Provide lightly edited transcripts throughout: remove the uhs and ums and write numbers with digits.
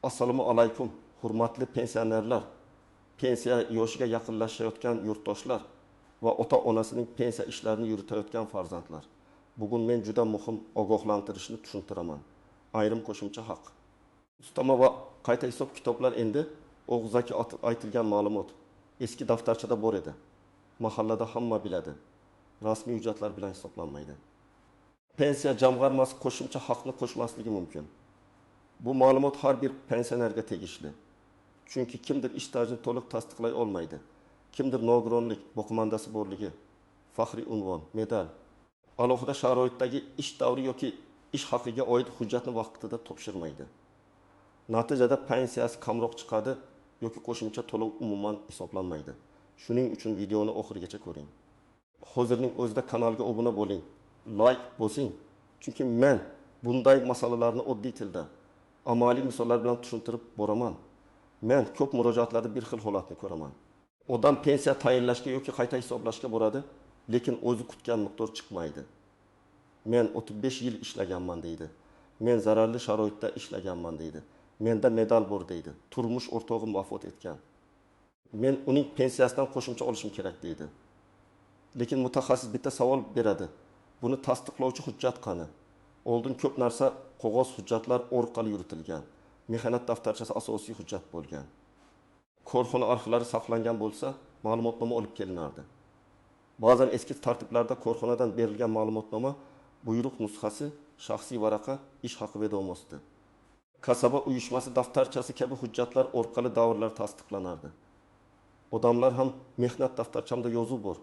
Assalomu alaykum, hurmatli pensionerlar, pensiya yoshiga yaqinlashayotgan yurtdoshlar va ota-onasining pensiya ishlarini yuritayotgan farzandlar. Bugun men juda muhim ogohlantirishni tushuntiraman. Ayrim qo'shimcha haq. Ustama va qayta hisob kitoblar endi og'zaki aytilgan ma'lumot eski daftarchada bor edi. Mahallada hamma biladi. Rasmiy hujjatlar bilan hisoblanmaydi. Pensiya jamg'armasi qo'shimcha haqni qo'shmasligi mumkin. Bu ma'lumot har bir pensionerga tegishli. Chunki kimdir ish stajini to'liq tasdiqlay olmaydi. Kimdir nogironlik, boqimandasi borligi, faxriy unvon, medal, alohida sharoitdagi ish davri yoki ish haqiga oid hujjatni vaqtida topshirmaydi. Natijada pensiyasi kamroq chiqadi yoki qo'shimcha to'lov umuman hisoblanmaydi. Shuning uchun videoni oxirigacha ko'ring. Hozirning o'zida kanalga obuna bo'ling, like bosing. Chunki men bunday masalalarni oddiy tilda, amaliy misollar bilan tushuntirib boraman. Men ko'p murojaatlarda bir xil holatni ko'raman. Odam pensiya tayinlashga yoki qayta hisoblashga boradi, lekin o'zi kutgan miqdor chiqmaydi. Men 35 yil ishlaganman deydi. Men zararli sharoitda ishlaganman deydi. Menda medal bor deydi. Turmush o'rtog'im vafot etgan. Men uning pensiyasidan qo'shimcha olishim kerak deydi. Lekin mutaxassis bitta savol beradi. Buni tasdiqlovchi hujjat qani? Oldin ko'p narsa qog'oz hujjatlar orqali yuritilgan. Mehnat daftarchasi asosiy hujjat bo'lgan. Korxona arxivlari saqlangan bo'lsa, ma'lumotnoma olib kelinardi. Ba'zan eski tartiblarda korxonadan berilgan ma'lumotnoma buyruq nusxasi, shaxsiy varaqa, ish haqi vedomasidir. Kasaba uyushmasi daftarchasi kabi hujjatlar orqali davrlar tasdiqlanardi. Odamlar ham mehnat daftarchamda yozuv bor.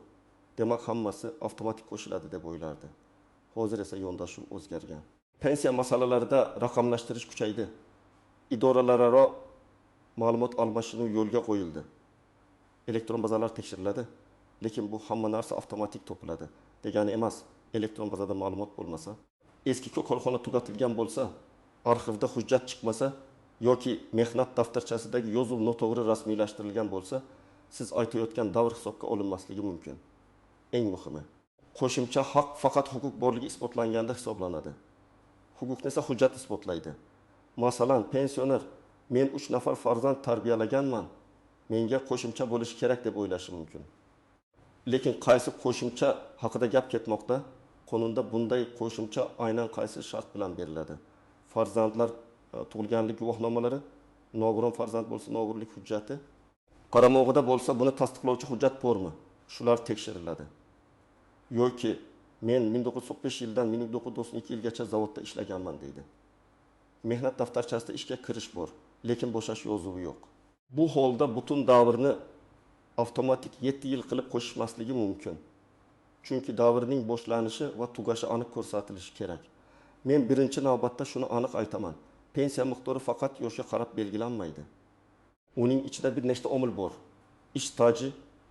Demak hammasi avtomatik qo'shiladi deb o'ylardi. Hozir esa yondashuv o'zgargan. Pensiya masalalarida raqamlashtirish kuchaydi. Idoralararo ma'lumot almashinuv yo'lga qo'yildi. Elektron bazalar tekshiriladi, lekin bu hamma narsa avtomatik topiladi degani emas. Elektron bazada ma'lumot bo'lmasa, eski korxona tugatilgan bo'lsa, arxivda hujjat chiqmasa yoki mehnat daftarchasidagi yozuv noto'g'ri rasmiylashtirilgan bo'lsa, siz aytayotgan davr hisobga olinmasligi mumkin. Eng muhimi, qo'shimcha haq faqat huquq borligi isbotlanganda hisoblanadi. Huquqni esa hujjat isbotlaydi. Masalan, pensioner men 3 nafar farzand tarbiyalaganman, menga qo'shimcha bo'lishi kerak deb o'ylashi mumkin. Lekin qaysi qo'shimcha haqida gap ketmoqda? Qonunda bunday qo'shimcha aynan qaysi shart bilan beriladi? Farzandlar tug'ilganlik guvohnomalari, nogiron farzand bo'lsa nogironlik hujjati, qaramog'ida bo'lsa buni tasdiqlovchi hujjat bormi? Shular tekshiriladi. Yoki men 1945 yildan 1992 yilgacha zavodda ishlaganman deydi. Mehnat daftarchasida ishga kirish bor, lekin bo'shash yozuvi yo'q. Bu holda butun davrni avtomatik 7 yil qilib qo'shishmasligi mumkin. Chunki davrning boshlanishi va tugashi aniq ko'rsatilishi kerak. Men birinchi navbatda shuni aniq aytaman. Pensiya miqdori faqat yoshga qarab belgilanmaydi. Uning ichida bir nechta omil bor. Ish staji,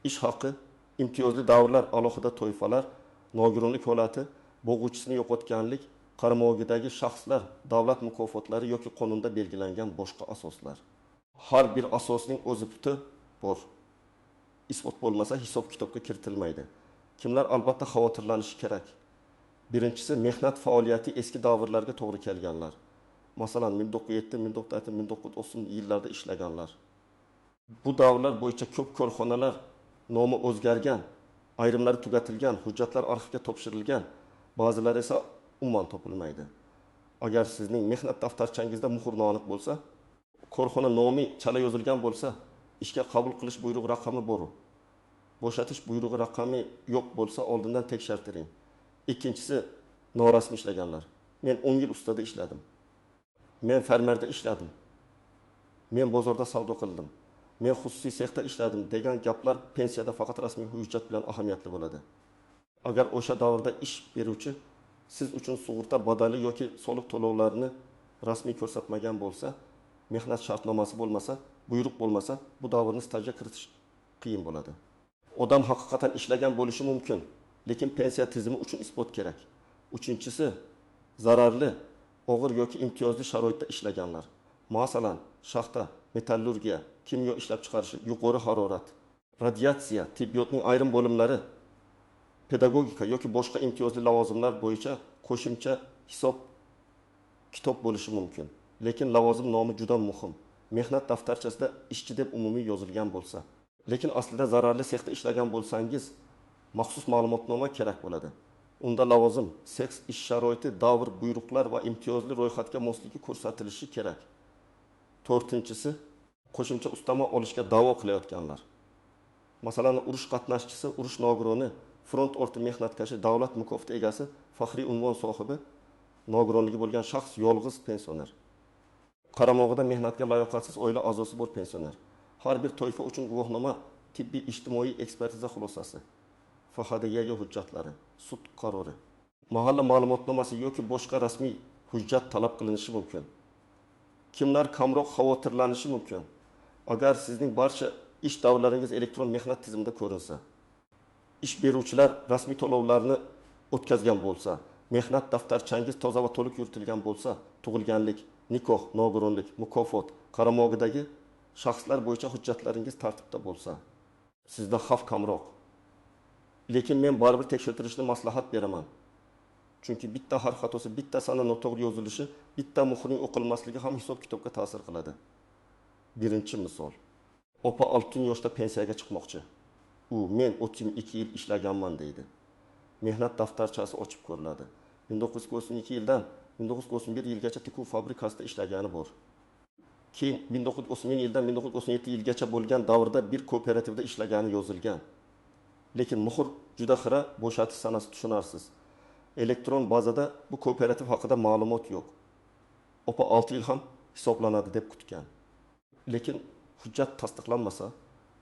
ish haqi, imtiyozli davrlar, alohida toifalar, nogironlik holati, bo'g'uvchisini yo'qotganlik, qaramog'idagi shaxslar, davlat mukofotlari yoki qonunda belgilangan boshqa asoslar. Har bir asosning o'z puti bor. Isbot bo'lmasa hisob kitobga kiritilmaydi. Kimlar albatta xavotirlanishi kerak? Birinchisi, mehnat faoliyati eski davrlarga to'g'ri kelganlar. Masalan, 1907, 1906, 1930 yillarda ishlaganlar. Bu davrlar bo'yicha ko'p korxonalar nomi o'zgargan, ayrimlari tugatilgan, hujjatlar arxivga topshirilgan, ba'zilari esa umuman topilmaydi. Agar sizning mehnat daftarchangizda muhr noaniq bo'lsa, korxona nomi chala yozilgan bo'lsa, ishga qabul qilish buyrug'i raqami bor. Bo'shatish buyrug'i raqami yo'q bo'lsa, oldindan tekshirtiring. Ikkinchisi, norasmiy ishlaganlar. Men 10 yil ustada ishladim. Men fermerda ishladim. Men bozorda savdo qildim. Men xususiy sexda ishladim degan gaplar pensiyada faqat rasmiy hujjat bilan ahamiyatli bo'ladi. Agar o'sha davrda ish beruvchi siz uchun sug'urta badali yoki soliq to'lovlarini rasmiy ko'rsatmagan bo'lsa, mehnat shartnomasi bo'lmasa, buyruq bo'lmasa, bu davrni stajga kiritish qiyin bo'ladi. Odam haqiqatan ishlagan bo'lishi mumkin, lekin pensiya tizimi uchun isbot kerak. Uchinchisi, zararli, og'ir yoki imtiyozli sharoitda ishlaganlar. Masalan, shaxta, metallurgiya, kimyo ishlab chiqarishi, yuqori harorat, radiatsiya, tibbiyotning ayrim bo'limlari, pedagogika yoki boshqa imtiyozli lavozimlar bo'yicha qo'shimcha hisob kitob bo'lishi mumkin. lekin lavozim nomi juda muhim. Mehnat daftarchasida ishchi deb umumiy yozilgan bo'lsa, lekin aslida zararli sexda ishlagan bo'lsangiz, maxsus ma'lumotnoma kerak bo'ladi. Unda lavozim, sex ish sharoiti, davr, buyruqlar va imtiyozli ro'yxatga mosligi ko'rsatilishi kerak. 4-si qo'shimcha ustama olishga da'vo qilayotganlar. Masalan, urush qatnashchisi, urush nogironi, front orti mehnatkashi, davlat mukofoti egasi, faxriy unvon sohibi, nogironligi bo'lgan shaxs yolg'iz pensioner. Qaramog'ida mehnatga layoqatsiz oila a'zosi bor pensioner. Har bir toifa uchun guvohnoma, tibbiy ijtimoiy ekspertiza xulosasi, FHDga hujjatlari, sud qarori, mahalla ma'lumotnomasi yoki boshqa rasmiy hujjat talab qilinishi mumkin. Kimlar kamroq xavotirlanishi mumkin? Agar sizning barcha ish davrlaringiz elektron mehnat tizimida ko'rinsa, ish beruvchilar rasmiy to'lovlarni o'tkazgan bo'lsa, mehnat daftarchangiz toza va to'liq yuritilgan bo'lsa, tug'ilganlik, nikoh, nogironlik, mukofot, qaramog'idagi shaxslar bo'yicha hujjatlaringiz tartibda bo'lsa, sizda xavf kamroq. Lekin men baribir tekshirtirishni maslahat beraman. Chunki bitta harf xatosi, bitta sana noto'g'ri yozilishi, bitta muhrning o'qilmasligi ham hisob-kitobga ta'sir qiladi. Birinchi misol. Opa 6 yoshda pensiyaga chiqmoqchi. Men 32 yil ishlaganman deydi. Mehnat daftarchasi ochib ko'riladi. 1992 yildan 1991 yilgacha tikuv fabrikasida ishlagani bor. Keyin 1990 yildan 1997 yilgacha bo'lgan davrda bir kooperativda ishlagani yozilgan. Lekin muhr juda xira, bo'shatish sanasi tushunarsiz. Elektron bazada bu kooperativ haqida ma'lumot yo'q. Opa 6 yil ham hisoblanadi deb kutgan. Lekin hujjat tasdiqlanmasa,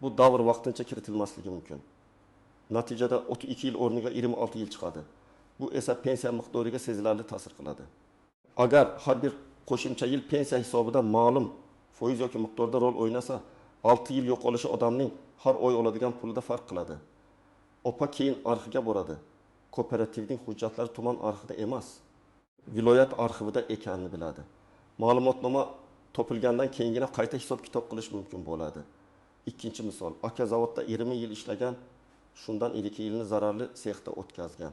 bu davr vaqtincha kiritilmasligi mumkin. Natijada 32 yil o'rniga 26 yil chiqadi. Bu esa pensiya miqdoriga sezilarli ta'sir qiladi. Agar har bir qo'shimcha yil pensiya hisobida ma'lum foiz yoki miqdorda rol o'ynasa, 6 yil yo'qolishi odamning har oy oladigan pulida farq qiladi. Opa keyin arxivga boradi. Kooperativning hujjatlari tuman arxivida emas, viloyat arxivida ekanini biladi. Ma'lumotnoma topilgandan keyingina qayta hisob-kitob qilish mumkin bo'ladi. Ikkinchi misol, aka zavodda 20 yil ishlagan, shundan 2 yilni zararli sexda o'tkazgan.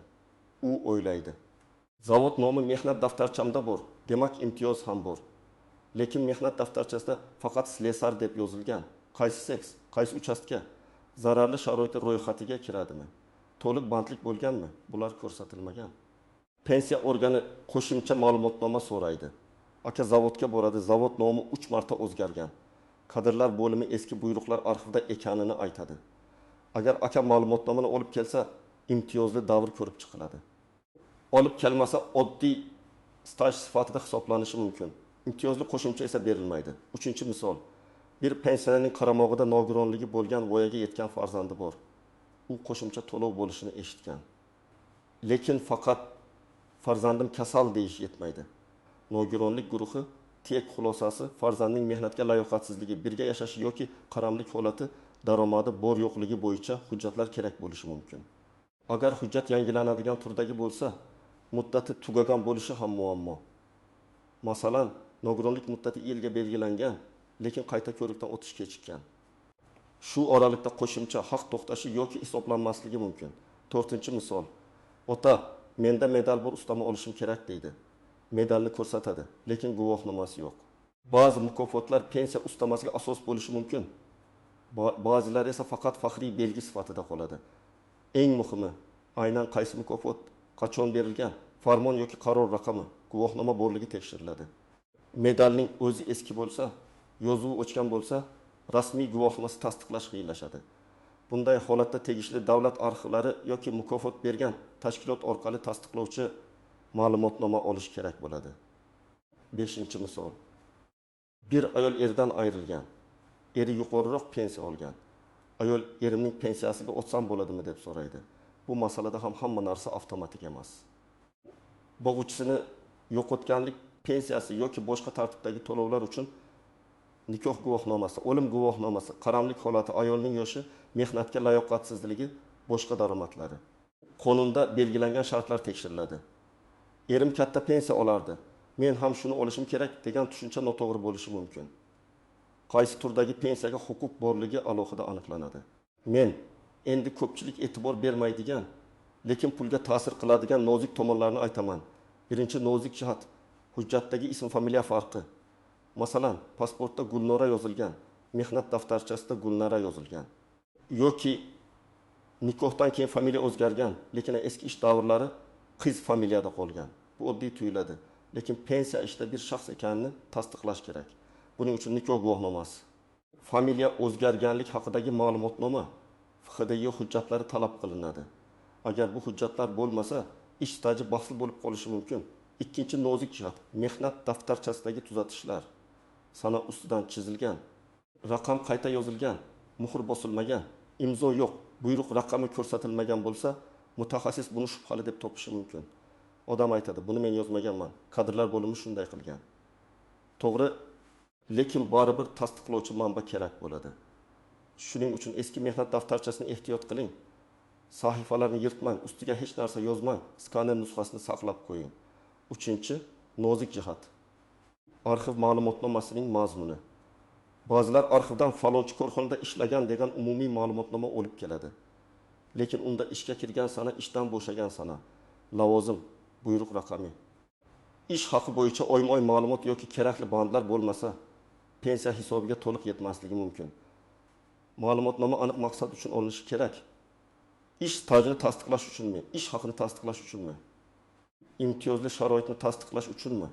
U o'ylaydi. Zavod nomi mehnat daftarchamda bor, demak imtiyoz ham bor. Lekin mehnat daftarchasida faqat slesar deb yozilgan. Qaysi sex, qaysi uchastka zararli sharoitlar ro'yxatiga kiradimi? To'liq bandlik bo'lganmi? Bular ko'rsatilmagan. Pensiya organi qo'shimcha ma'lumotnoma so'raydi. Aka zavodga boradi, zavod nomi 3 marta o'zgargan. Kadrlar bo'limi eski buyruqlar arxivida ekanini aytadi. Agar aka ma'lumotnomani olib kelsa, imtiyozli davr ko'rib chiqiladi. Olib kelmasa, oddiy staj sifatida hisoblanishi mumkin. Imtiyozli qo'shimcha esa berilmaydi. 3-misol. Bir pensionerning qaramog'ida nogironligi bo'lgan, voyaga yetgan farzandi bor. U qo'shimcha to'lov bo'lishini eshitgan. Lekin faqat farzandim kasal deyish yetmaydi. Nogironlik guruhi tek xulosasi farzandning mehnatga layoqatsizligi, birga yashashi yoki qaramlik holati, daromadi bor yo'qligi bo'yicha hujjatlar kerak bo'lishi mumkin. Agar hujjat yangilanadigan turdagi bo'lsa, muddati tugagan bo'lishi ham muammo. Masalan, nogironlik muddati yilga belgilangan, lekin qayta ko'rikdan o'tish kechikkan. Shu oralikda qo'shimcha haq to'xtashi yoki hisoblanmasligi mumkin. 4-misol. Ota, menda medal bor, ustama olishim kerak deydi. Medalni ko'rsatadi, lekin guvohnomasi yo'q. Ba'zi mukofotlar pensiya ustamasiga asos bo'lishi mumkin. Ba'zilari esa faqat faxriy belgi sifatida qoladi. Eng muhimi, aynan qaysi mukofot, qachon berilgan, farmon yoki qaror raqami, guvohnoma borligi tekshiriladi. Medalning o'zi eski bo'lsa, yozuvi o'chgan bo'lsa, rasmiy guvohnomasi tasdiqlash qiyinlashadi. Bunday holatda tegishli davlat arxivlari yoki mukofot bergan tashkilot orqali tasdiqlovchi ma'lumotnoma olish kerak bo'ladi. 5-misol. Bir ayol eridan ayrilgan. Eri yuqoriroq pensiya olgan. Ayol erimning pensiyasiga o'tsam bo'ladimi deb so'raydi. Bu masalada ham hamma narsa avtomatik emas. Boquvchisini yo'qotganlik pensiyasi yoki boshqa tartibdagi to'lovlar uchun nikoh guvohnomasi, o'lim guvohnomasi, qaramlik holati, ayolning yoshi, mehnatga layoqatsizligi, boshqa daromadlari. Qonunda belgilangan shartlar tekshiriladi. Erim katta pensiya olardi, men ham shuni olishim kerak degan tushuncha noto'g'ri bo'lishi mumkin. Qaysi turdagi pensiyaga huquq borligi alohida aniqlanadi. Men endi ko'pchilik e'tibor bermaydigan, lekin pulga ta'sir qiladigan nozik tomonlarni aytaman. Birinchi nozik jihat, hujjatdagi ism familiya farqi. Masalan, pasportda Gulnora yozilgan, mehnat daftarchasida Gulnara yozilgan. Yoki nikohdan keyin familiya o'zgargan, lekin eski ish davrlari qiz familiyada qolgan. Bu oddiy tuyuladi. Lekin pensiya ishida bir shaxs ekanini tasdiqlash kerak. Buning uchun nikoh guvohnomasi, familiya o'zgarganlik haqidagi ma'lumotnoma, FXDY hujjatlari talab qilinadi. Agar bu hujjatlar bo'lmasa, ish staji bahsil bo'lib qolishi mumkin. Ikkinchi nozik jihat, mehnat daftarchasidagi tuzatishlar. Sana ustidan chizilgan, raqam qayta yozilgan, muhr bosilmagan, imzo yo'q, buyruq raqami ko'rsatilmagan bo'lsa, mutaxassis buni shubhali deb topishi mumkin. Odam aytadi, buni men yozmaganman. Kadrlar bo'limi shunday qilgan. To'g'ri, lekin baribir tasdiqlovchi manba kerak bo'ladi. Shuning uchun eski mehnat daftarchasini ehtiyot qiling. Sahifalarni yirtmang, ustiga hech narsa yozmang, skaner nusxasini saqlab qo'ying. Uchinchi, nozik jihat. Arxiv ma'lumotnomasining mazmuni. Ba'zilar arxivdan falonchi korxonada ishlagan degan umumiy ma'lumotnoma olib keladi. Lekin unda ishga kirgan sana, ishdan bo'shagan sana, lavozim, buyruq raqami, ish haqi bo'yicha oyma-oy ma'lumot yoki kerakli bandlar bo'lmasa, pensiya hisobiga to'liq yetmasligi mumkin. Ma'lumotnoma aniq maqsad uchun olinishi kerak. Ish stajini tasdiqlash uchunmi? Ish haqini tasdiqlash uchunmi? Imtiyozli sharoitni tasdiqlash uchunmi?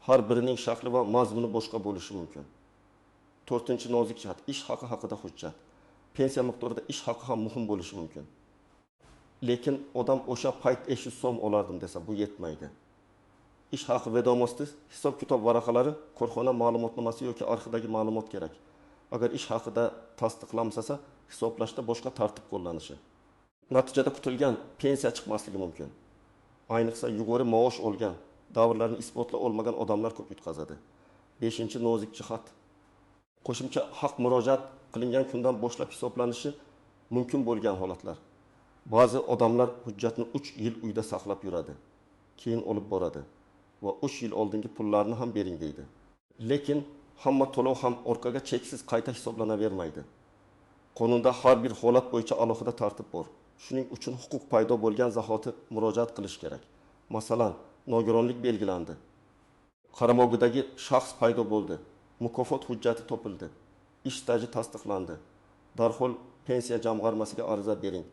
Har birining shakli va mazmuni boshqa bo'lishi mumkin. To'rtinchi nozik jihat, ish haqi haqida hujjat. Pensiya miqdorida ish haqi ham muhim bo'lishi mumkin. Lekin odam o'sha payt 500 so'm olardim desa, bu yetmaydi. Ish haqi vedomosti, hisob-kitob varaqalari, korxona ma'lumotnomasi yoki arxivdagi ma'lumot kerak. Agar ish haqida tasdiqlanmasa, hisoblashda boshqa tartib qo'llanishi. Natijada kutilgan pensiya chiqmasligi mumkin. Ayniqsa yuqori maosh olgan, davrlarni isbotlab olmagan odamlar ko'p yutqazadi. 5-chi nozik jihat. Qo'shimcha haq murojaat qilingan kundan boshlab hisoblanishi mumkin bo'lgan holatlar. Ba'zi odamlar hujjatni 3 yil uyda saqlab yuradi, keyin olib boradi va 3 yil oldingi pullarni ham bering deydi. Lekin hamma to'lov ham orqaga cheksiz qayta hisoblanavermaydi. Qonunda har bir holat bo'yicha alohida tartib bor. Shuning uchun huquq paydo bo'lgan zahoti murojaat qilish kerak. Masalan, nogironlik belgilandi. Qaramog'idagi shaxs paydo bo'ldi. Mukofot hujjati topildi. Ish staji tasdiqlandi. Darhol pensiya jamg'armasiga ariza bering.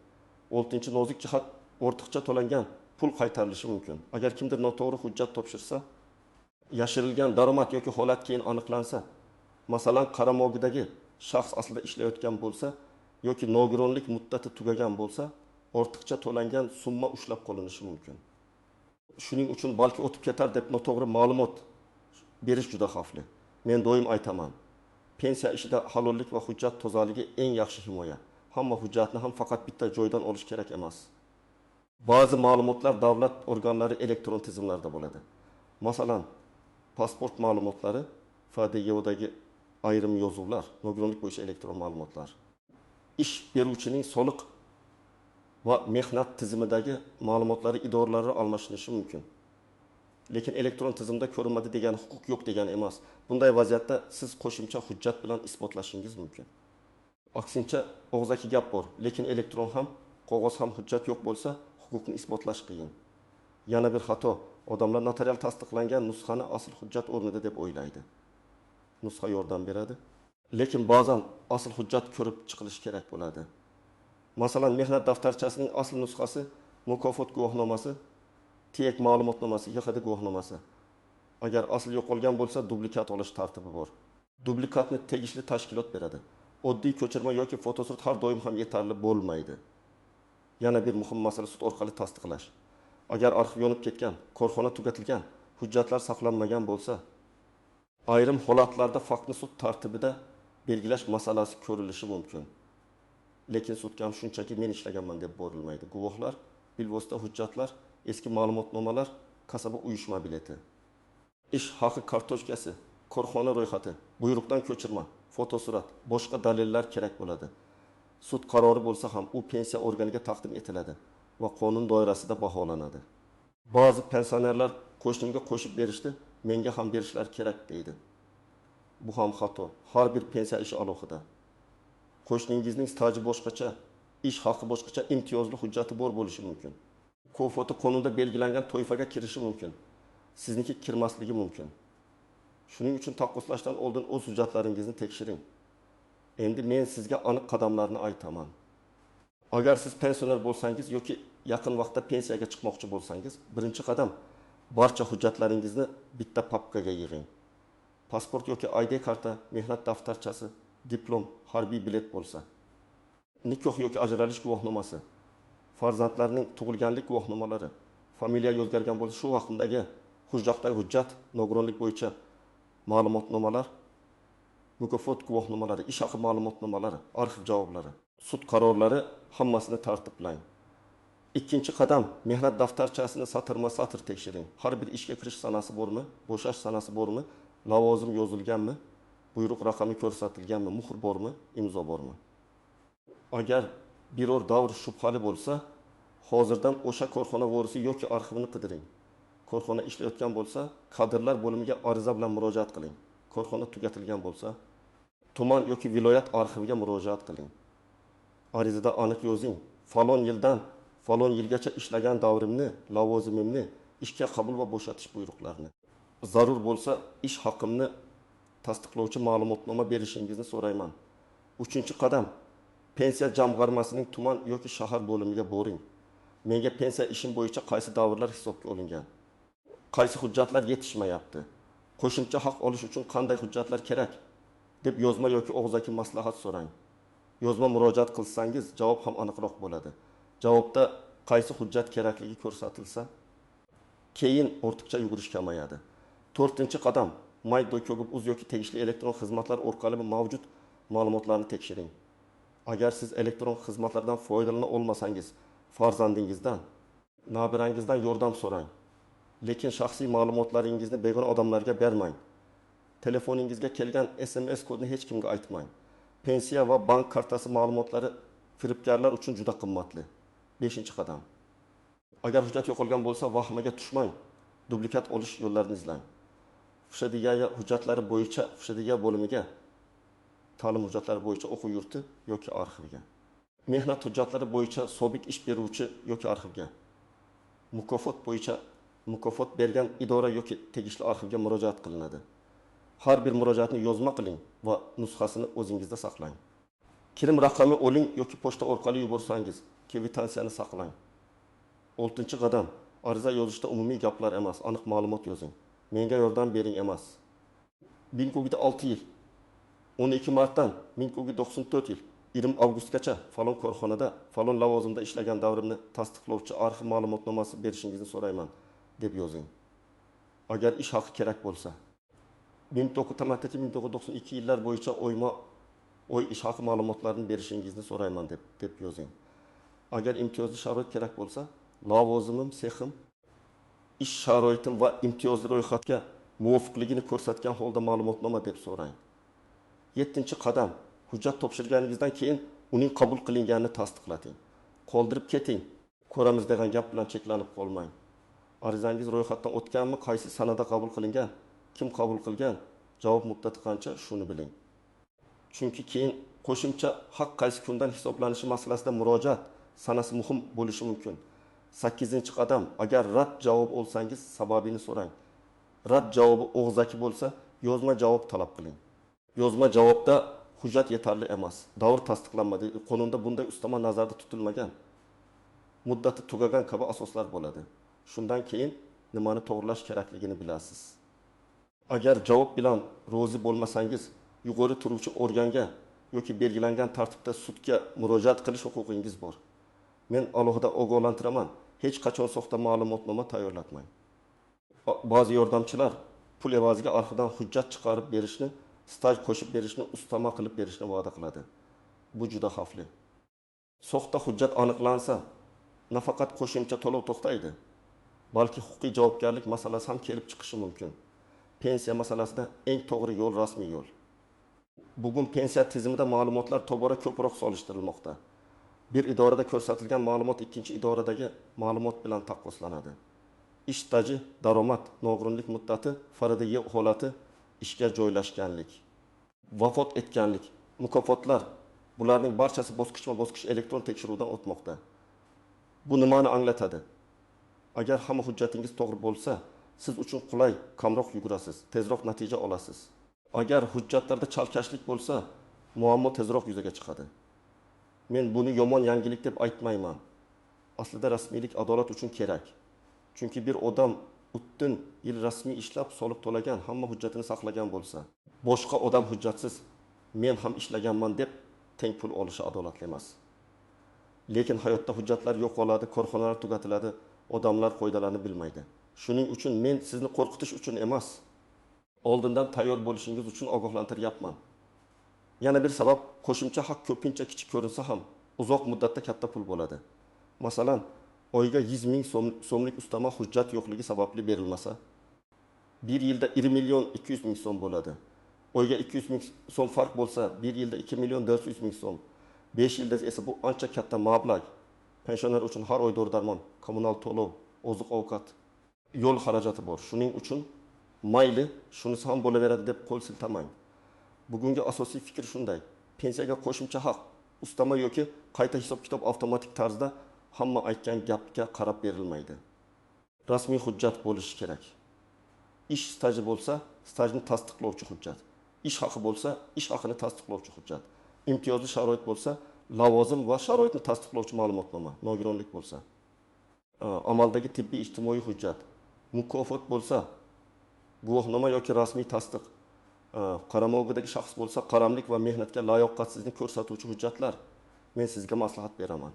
6-chi nozik jihat, ortiqcha to'langan pul qaytarilishi mumkin. Agar kimdir noto'g'ri hujjat topshirsa, yashirilgan daromad yoki holat keyin aniqlansa, masalan, qaramog'idagi shaxs aslida ishlayotgan bo'lsa yoki nogironlik muddati tugagan bo'lsa, ortiqcha to'langan summa ushlab qolinishi mumkin. Shuning uchun balki o'tib ketar deb noto'g'ri ma'lumot berish juda xavfli. Men doim aytaman, pensiya ishida halollik va hujjat tozaligi eng yaxshi himoya. Hamma hujjatni ham faqat bitta joydan olish kerak emas. Ba'zi ma'lumotlar davlat organlari elektron tizimlarda bo'ladi. Masalan, pasport ma'lumotlari, FDYOdagi ayrim yozuvlar, nogironlik bo'yicha elektron ma'lumotlar. Ish beruvchining soliq va mehnat tizimidagi ma'lumotlari idoralararo almashinishi mumkin. Lekin elektron tizimda ko'rinmadi degan huquq yo'q degan emas. Bunday vaziyatda siz qo'shimcha hujjat bilan isbotlashingiz mumkin. Aksincha, og'zaki gap bor, lekin elektron ham, qog'oz ham hujjat yo'q bo'lsa, huquqni isbotlash qiyin. Yana bir xato, odamlar notarial tasdiqlangan nusxani asl hujjat o'rnida deb o'ylaydi. Nusxa yordam beradi, lekin ba'zan asl hujjat ko'rib chiqilishi kerak bo'ladi. Masalan, mehnat daftarchasining asl nusxasi, mukofot guvohnomasi, TEK ma'lumotnomasi, YXD guvohnomasi. Agar asl yo'qolgan bo'lsa, dublikat olish tartibi bor. Dublikatni tegishli tashkilot beradi. Oddiy ko'chirma yoki fotosurat har doim ham yetarli bo'lmaydi. Yana bir muhim masala sud orqali tasdiqlash. Agar arxiv yonib ketgan, korxona tugatilgan, hujjatlar saqlanmagan bo'lsa, ayrim holatlarda faktni sud tartibida belgilash masalasi ko'rilishi mumkin. Lekin sudga ham shunchaki men ishlaganman deb borilmaydi. Guvohlar, bilvosita hujjatlar, eski ma'lumotnomalar, kasaba uyushma bileti, ish haqi kartochkasi, korxona ro'yxati, buyruqdan ko'chirma, fotosurat, boshqa dalillar kerak bo'ladi. Sud qarori bo'lsa ham u pensiya organiga taqdim etiladi va qonun doirasida baholanadi. Ba'zi pensionerlar qo'shnimga qo'shib berishdi, menga ham berishlar kerak deydi. Bu ham xato. Har bir pensiya ishi alohida. Qo'shningizning staji boshqacha, ish haqi boshqacha, imtiyozli hujjati bor bo'lishi mumkin. Kofoti qonunda belgilangan toifaga kirishi mumkin. Sizniki kirmasligi mumkin. Shuning uchun taqqoslashdan oldin o'z hujjatlaringizni tekshiring. Endi men sizga aniq qadamlarni aytaman. Agar siz pensioner bo'lsangiz yoki yaqin vaqtda pensiyaga chiqmoqchi bo'lsangiz, birinchi qadam barcha hujjatlaringizni bitta papkaga yig'ing. Pasport yoki ID karta, mehnat daftarchasi, diplom, harbiy bilet bo'lsa, nikoh yoki ajralish guvohnomasi, farzandlarning tug'ilganlik guvohnomalari, familiya o'zgargan bo'lsa, shu vaqtdagi hujjat, nogironlik bo'yicha ma'lumotnomalar, mukofot guvohnomalari, ish haqi ma'lumotnomalari, arxiv javoblari, sud qarorlari hammasini tartiblang. Ikkinchi qadam, mehnat daftarchasini satr tekshiring. Har bir ishga kirish sanasi bormi, bo'shash sanasi bormi, lavozim yozilganmi, buyruq raqami ko'rsatilganmi, muhr bormi, imzo bormi? Agar biror davr shubhali bo'lsa, hozirdan o'sha korxona vorisi yoki arxivini qidiring. Korxona ishlayotgan bo'lsa, kadrlar bo'limiga ariza bilan murojaat qiling. Korxona tugatilgan bo'lsa, tuman yoki viloyat arxiviga murojaat qiling. Arizada aniq yozing. Falon yildan falon yilgacha ishlagan davrimni, lavozimimni, ishga qabul va bo'shatish buyruqlarini. Zarur bo'lsa, ish haqimni tasdiqlovchi ma'lumotnoma berishingizni so'rayman. Uchinchi qadam, pensiya jamg'armasining tuman yoki shahar bo'limiga boring. Menga pensiya ishim bo'yicha qaysi davrlar hisobga olingan? Qaysi hujjatlar yetishmayapti? Qo'shimcha haq olish uchun qanday hujjatlar kerak? deb yozma yoki og'zaki maslahat so'rang. Yozma murojaat qilsangiz, javob ham aniqroq bo'ladi. Javobda qaysi hujjat kerakligi ko'rsatilsa, keyin ortiqcha yugurish kamayadi. 4-qadam, Maydo.uz yoki tegishli elektron xizmatlar orqali mavjud ma'lumotlarni tekshiring. Agar siz elektron xizmatlardan foydalana olmasangiz, farzandingizdan, nabirangizdan yordam so'rang. Lekin shaxsiy ma'lumotlaringizni begona odamlarga bermang. Telefoningizga kelgan SMS kodini hech kimga aytmang. Pensiya va bank kartasi ma'lumotlari firibgarlar uchun juda qimmatli. 5-qadam. Agar hujjat yo'qolgan bo'lsa, vahimaga tushmang. Dublikat olish yo'llarini izlang. FSHDG hujjatlari bo'yicha FSHDG bo'limiga, ta'lim hujjatlari bo'yicha o'quv yurti yoki arxivga. Mehnat hujjatlari bo'yicha sobiq ish beruvchi yoki arxivga. Mukofot bo'yicha mukofot bergan idora yoki tegishli arxivga murojaat qilinadi. Har bir murojaatni yozma qiling va nusxasini o'zingizda saqlang. Kirim raqami oling yoki pochta orqali yuborsangiz, kvitansiyani saqlang. 6-qadam, ariza yozishda umumiy gaplar emas, aniq ma'lumot yozing. Menga yordam bering emas. 1906 yil 12 martdan 1994 yil 20 avgustgacha falon korxonada, falon lavozimda ishlagan davrimni tasdiqlovchi arxiv ma'lumotnomasi berishingizni so'rayman deb yozing. Agar ish haqi kerak bo'lsa, 1992 yillar bo'yicha oy ish haqi ma'lumotlarini berishingizni so'rayman deb yozing. Agar imtiyozli sharoit kerak bo'lsa, lavozimim, sexim, ish sharoitim va imtiyozli ro'yxatga muvofiqligini ko'rsatgan holda ma'lumotnoma deb so'rang. 7-qadam, hujjat topshirganingizdan keyin uning qabul qilinganini tasdiqlating. Qoldirib keting. Ko'ramiz degan gap bilan cheklanib qolmang. Arizangiz ro'yxatdan o'tganmi, qaysi sanada qabul qilingan, kim qabul qilgan, javob muddati qancha, shuni biling. Chunki keyin qo'shimcha haq qaysi kundan hisoblanishi masalasida murojaat sanasi muhim bo'lishi mumkin. 8-qadam, agar rad javob olsangiz, sababini so'rang. Rad javobi og'zaki bo'lsa, yozma javob talab qiling. Yozma javobda hujjat yetarli emas, davr tasdiqlanmadi, qonunda bunday ustama nazarda tutilmagan, muddati tugagan kabi asoslar bo'ladi. Shundan keyin nimani to'g'rilash kerakligini bilasiz. Agar javob bilan rozi bo'lmasangiz, yuqori turuvchi organga yoki belgilangan tartibda sudga murojaat qilish huquqingiz bor. Men alohida ogohlantiraman, hech qachon soxta ma'lumotnoma tayyorlatmang. Ba'zi yordamchilar pul evaziga arxivdan hujjat chiqarib berishni, staj qo'shib berishni, ustama qilib berishni va'da qiladi. Bu juda xavfli. Soxta hujjat aniqlansa, nafaqat qo'shimcha to'lov to'xtaydi, balki huquqiy javobgarlik masalasi ham kelib chiqishi mumkin. Pensiya masalasida eng to'g'ri yo'l rasmiy yo'l. Bugun pensiya tizimida ma'lumotlar tobora ko'proq solishtirilmoqda. Bir idorada ko'rsatilgan ma'lumot ikkinchi idoradagi ma'lumot bilan taqqoslanadi. Ish staji, daromad, nogironlik muddati, fardiyya holati, ishga joylashganlik, vafot etganlik, mukofotlar, bularning barchasi bosqichma-bosqich elektron tekshiruvdan o'tmoqda. Bu nimani anglatadi? Agar hamma hujjatingiz to'g'ri bo'lsa, siz uchun qulay, kamroq yugurasiz, tezroq natija olasiz. Agar hujjatlarda chalkashlik bo'lsa, muammo tezroq yuzaga chiqadi. Men buni yomon yangilik deb aytmayman. Aslida rasmiylik adolat uchun kerak. Chunki bir odam o'ttin yil rasmiy ishlab, soliq to'lagan, hamma hujjatini saqlagan bo'lsa, boshqa odam hujjatsiz men ham ishlaganman deb teng pul olishi adolatli emas. Lekin hayotda hujjatlar yo'qoladi, korxonalar tugatiladi, odamlar foydalanib bilmaydi. Shuning uchun men sizni qo'rqitish uchun emas, oldindan tayyor bo'lishingiz uchun ogohlantiryapman. Yana bir sabab, qo'shimcha haq ko'pincha kichik ko'rinsa ham uzoq muddatda katta pul bo'ladi. Masalan, oyga 100 ming so'mlik ustama hujjat yo'qligi sababli berilmasa, bir yilda 1 million 200 ming so'm bo'ladi. Oyga 200 ming so'm farq bo'lsa, bir yilda 2 million 400 ming so'm. 5 yilda esa bu ancha katta mablag'. Pensioner uchun har oy dori-darmon, kommunal to'lov, oziq-ovqat, yo'l xarajati bor. Shuning uchun mayli, shunisi ham bo'laveradi deb qo'l siltamang. Bugungi asosiy fikr shunday. Pensiyaga qo'shimcha haq, ustama yoki qayta hisob-kitob avtomatik tarzda hamma aytgan gapga qarab berilmaydi. Rasmiy hujjat bo'lishi kerak. Ish staji bo'lsa, stajni tasdiqlovchi hujjat. Ish haqi bo'lsa, ish haqini tasdiqlovchi hujjat. Imtiyozli sharoit bo'lsa, lavozim va sharoitni tasdiqlovchi ma'lumotnoma, nogironlik bo'lsa. Amaldagi tibbiy ijtimoiy hujjat. Mukofot bo'lsa, guvohnoma yoki rasmiy tasdiq. Qaramog'idagi shaxs bo'lsa, qaramlik va mehnatga layoqatsizlikni ko'rsatuvchi hujjatlar. Men sizga maslahat beraman.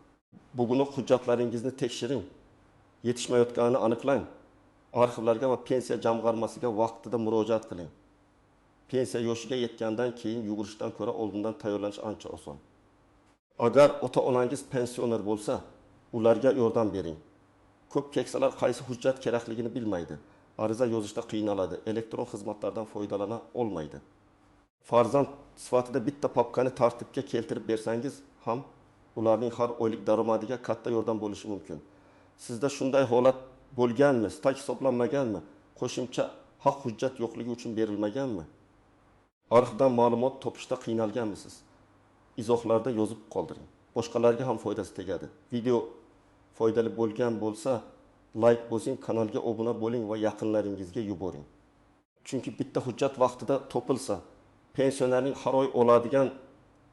Bugunoq hujjatlaringizni tekshiring. Yetishmayotganini aniqlang. Arxivlarga va pensiya jamg'armasiga vaqtida murojaat qiling. Pensiya yoshiga yetgandan keyin yugurishdan ko'ra oldindan tayyorlanish ancha oson. Agar ota-onangiz pensioner bo'lsa, ularga yordam bering. Ko'p keksalar qaysi hujjat kerakligini bilmaydi. Ariza yozishda qiynaladi, elektron xizmatlardan foydalana olmaydi. Farzand sifatida bitta papkani tartibga keltirib bersangiz ham ularning har oylik daromadiga katta yordam bo'lishi mumkin. Sizda shunday holat bo'lganmi? Staj hisoblanmaganmi? Qo'shimcha haq hujjat yo'qligi uchun berilmaganmi? Arxivdan ma'lumot topishda qiynalganmisiz? Izohlarda yozib qoldiring. Boshqalarga ham foydasi tegadi. Video foydali bo'lgan bo'lsa, like bosing, kanalga obuna bo'ling va yaqinlaringizga yuboring. Chunki bitta hujjat vaqtida topilsa, pensionerning har oy oladigan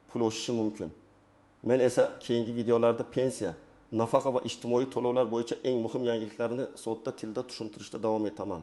pul o'sishi mumkin. Men esa keyingi videolarda pensiya, nafaqa va ijtimoiy to'lovlar bo'yicha eng muhim yangiliklarni sodda tilda tushuntirishda davom etaman.